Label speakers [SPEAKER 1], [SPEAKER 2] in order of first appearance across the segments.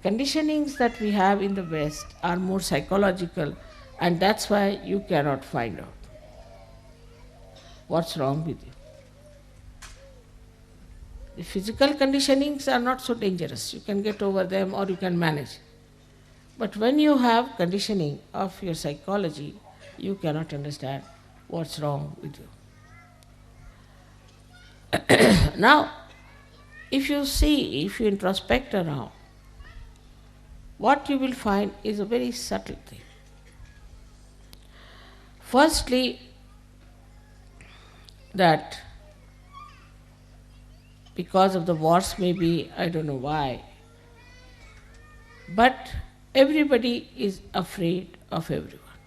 [SPEAKER 1] conditionings that we have in the West are more psychological, and that's why you cannot find out what's wrong with you. The physical conditionings are not so dangerous. You can get over them or you can manage. But when you have conditioning of your psychology, you cannot understand what's wrong with you. Now, if you introspect around, what you will find is a very subtle thing. Firstly, that because of the wars, maybe, I don't know why, but everybody is afraid of everyone.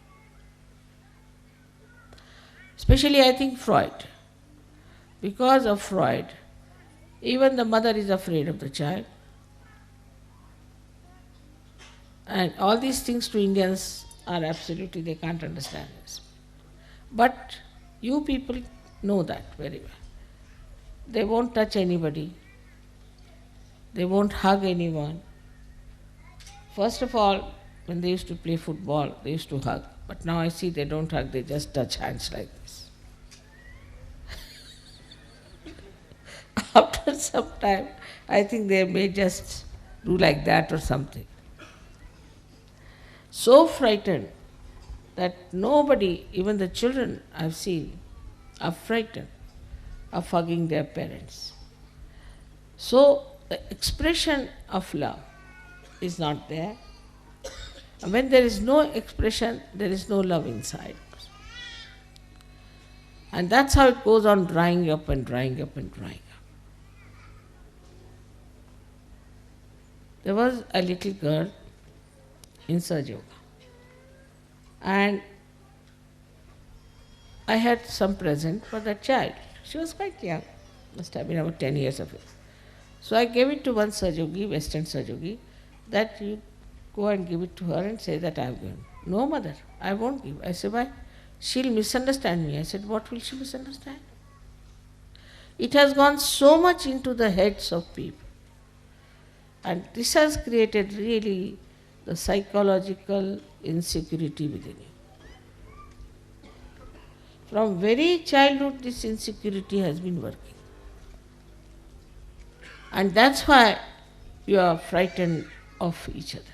[SPEAKER 1] Especially, I think, Freud. Because of Freud, even the mother is afraid of the child. And all these things to Indians are absolutely, they can't understand this. But you people know that very well. They won't touch anybody. They won't hug anyone. First of all, when they used to play football, they used to hug. But now I see they don't hug, they just touch hands like this. After some time, I think they may just do like that or something. So frightened that nobody, even the children I've seen, are frightened of hugging their parents. So the expression of love is not there. And when there is no expression, there is no love inside. And that's how it goes on drying up and drying up and drying up. There was a little girl in Sahaja Yoga, and I had some present for that child. She was quite young, must have been about 10 years of age. So I gave it to one Sahaja Yogi, Western Sahaja Yogi, that you go and give it to her and say that I have given. No, mother, I won't give. I said, why? She'll misunderstand me. I said, what will she misunderstand? It has gone so much into the heads of people. And this has created really the psychological insecurity within you. From very childhood, this insecurity has been working. And that's why you are frightened of each other.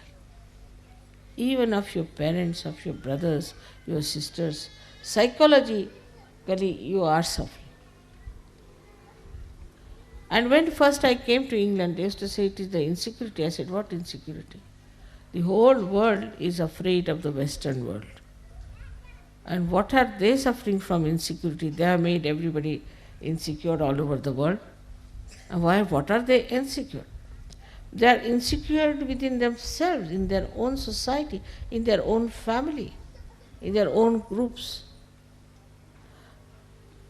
[SPEAKER 1] Even of your parents, of your brothers, your sisters. Psychologically, you are suffering. And when first I came to England, they used to say it is the insecurity. I said, what insecurity? The whole world is afraid of the Western world. And what are they suffering from insecurity? They have made everybody insecure all over the world. And why? What are they insecure? They are insecure within themselves, in their own society, in their own family, in their own groups.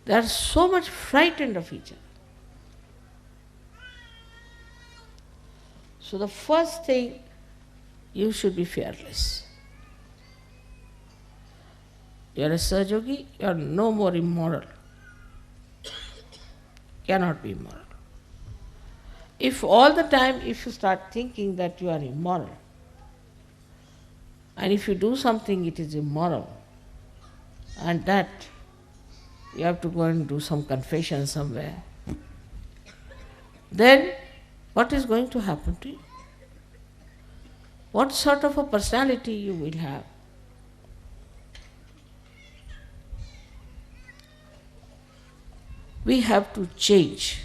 [SPEAKER 1] They are so much frightened of each other. So the first thing, you should be fearless. You are a Sahaja Yogi, you are no more immoral. Cannot be immoral. If all the time, if you start thinking that you are immoral, and if you do something it is immoral, and that you have to go and do some confession somewhere, then what is going to happen to you? What sort of a personality you will have? We have to change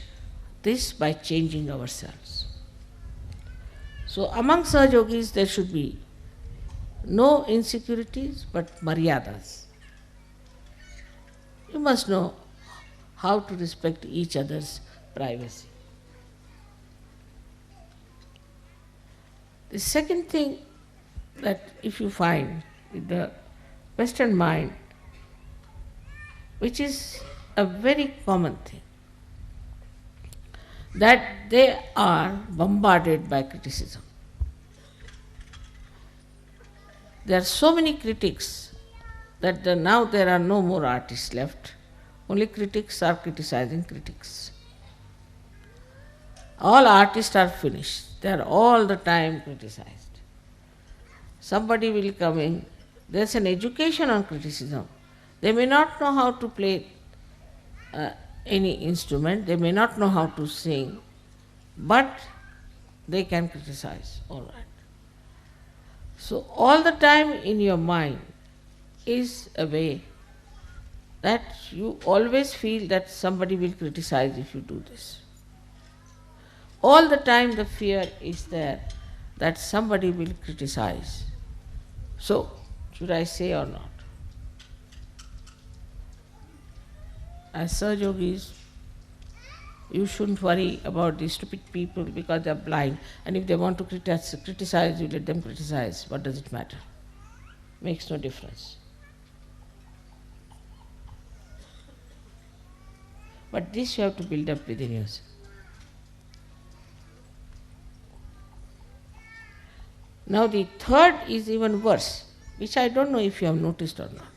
[SPEAKER 1] this by changing ourselves. So among Sahaja Yogis there should be no insecurities but maryadas. You must know how to respect each other's privacy. The second thing that if you find with the Western mind, which is a very common thing, that they are bombarded by criticism. There are so many critics that now there are no more artists left. Only critics are criticizing critics. All artists are finished. They are all the time criticized. Somebody will come in, there's an education on criticism. They may not know how to play any instrument, they may not know how to sing, but they can criticize, all right. So all the time in your mind is a way that you always feel that somebody will criticize if you do this. All the time the fear is there that somebody will criticize. So, should I say or not? As Sahaja Yogis, you shouldn't worry about these stupid people because they are blind, and if they want to criticize, you let them criticize. What does it matter? Makes no difference. But this you have to build up within yourself. Now the third is even worse, which I don't know if you have noticed or not.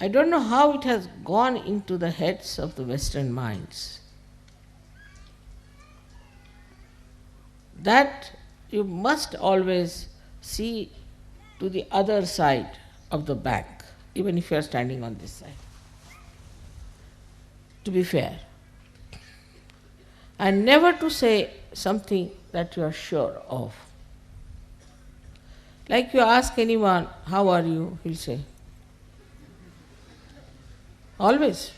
[SPEAKER 1] I don't know how it has gone into the heads of the Western minds that you must always see to the other side of the bank, even if you are standing on this side, to be fair, and never to say something that you are sure of. Like you ask anyone, how are you? He'll say, always.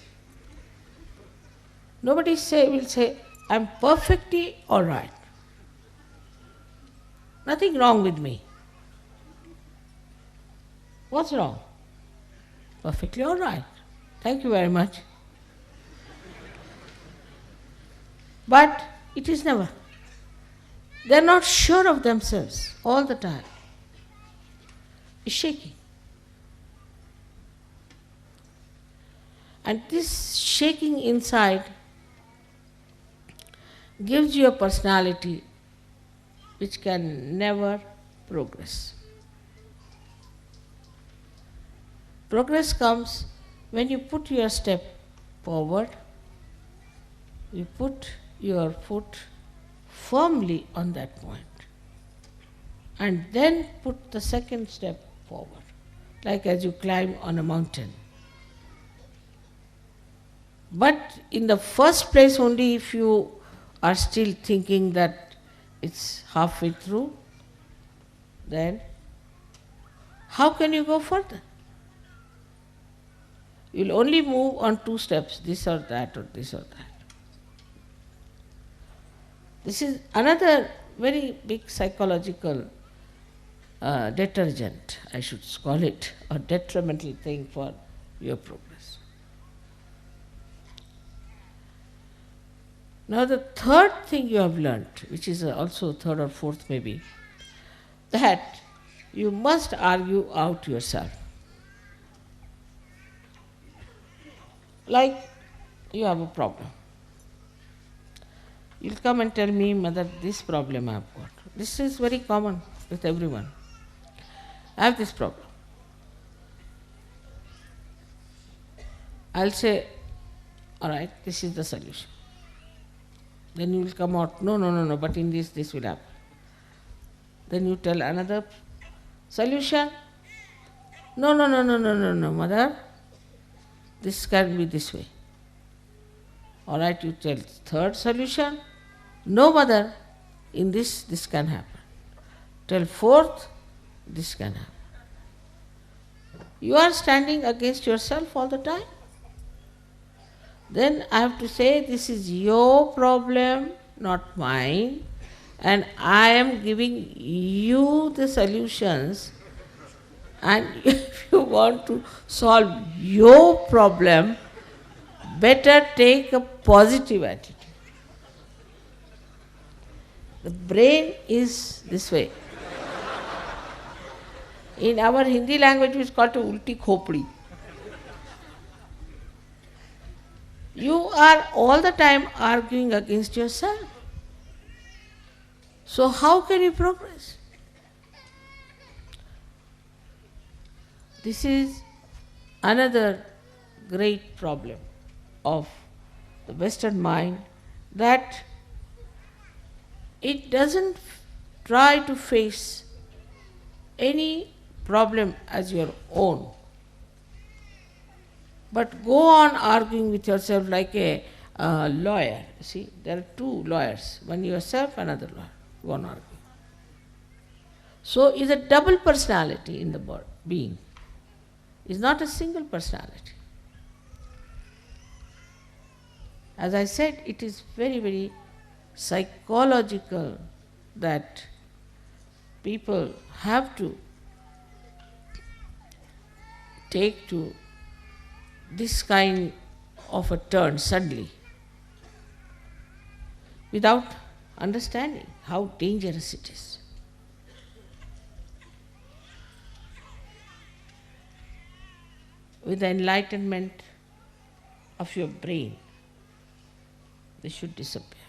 [SPEAKER 1] Nobody will say, I'm perfectly all right. Nothing wrong with me. What's wrong? Perfectly all right. Thank you very much. But it is never. They are not sure of themselves all the time. It's shaking. And this shaking inside gives you a personality which can never progress. Progress comes when you put your step forward, you put your foot firmly on that point, and then put the second step forward, like as you climb on a mountain. But in the first place, only if you are still thinking that it's halfway through, then how can you go further? You'll only move on two steps, this or that or this or that. This is another very big psychological detergent, I should call it, or detrimental thing for your progress. Now the third thing you have learnt, which is also third or fourth maybe, that you must argue out yourself. Like you have a problem. You'll come and tell me, Mother, this problem I have got. This is very common with everyone. I have this problem. I'll say, all right, this is the solution. Then you will come out, no, but in this will happen. Then you tell another solution. No, Mother, this can be this way. All right, you tell third solution. No, Mother, in this can happen. Tell fourth, this can happen. You are standing against yourself all the time. Then I have to say, this is your problem, not mine, and I am giving you the solutions, and if you want to solve your problem, better take a positive attitude. The brain is this way. In our Hindi language, it's called ulti khopdi. You are all the time arguing against yourself. So how can you progress? This is another great problem of the Western mind, that it doesn't try to face any problem as your own, but go on arguing with yourself like a lawyer. See, there are two lawyers, one yourself, another lawyer, go on arguing. So is a double personality in the being. It's not a single personality. As I said, it is very, very psychological that people have to take to this kind of a turn suddenly without understanding how dangerous it is. With the enlightenment of your brain, they should disappear.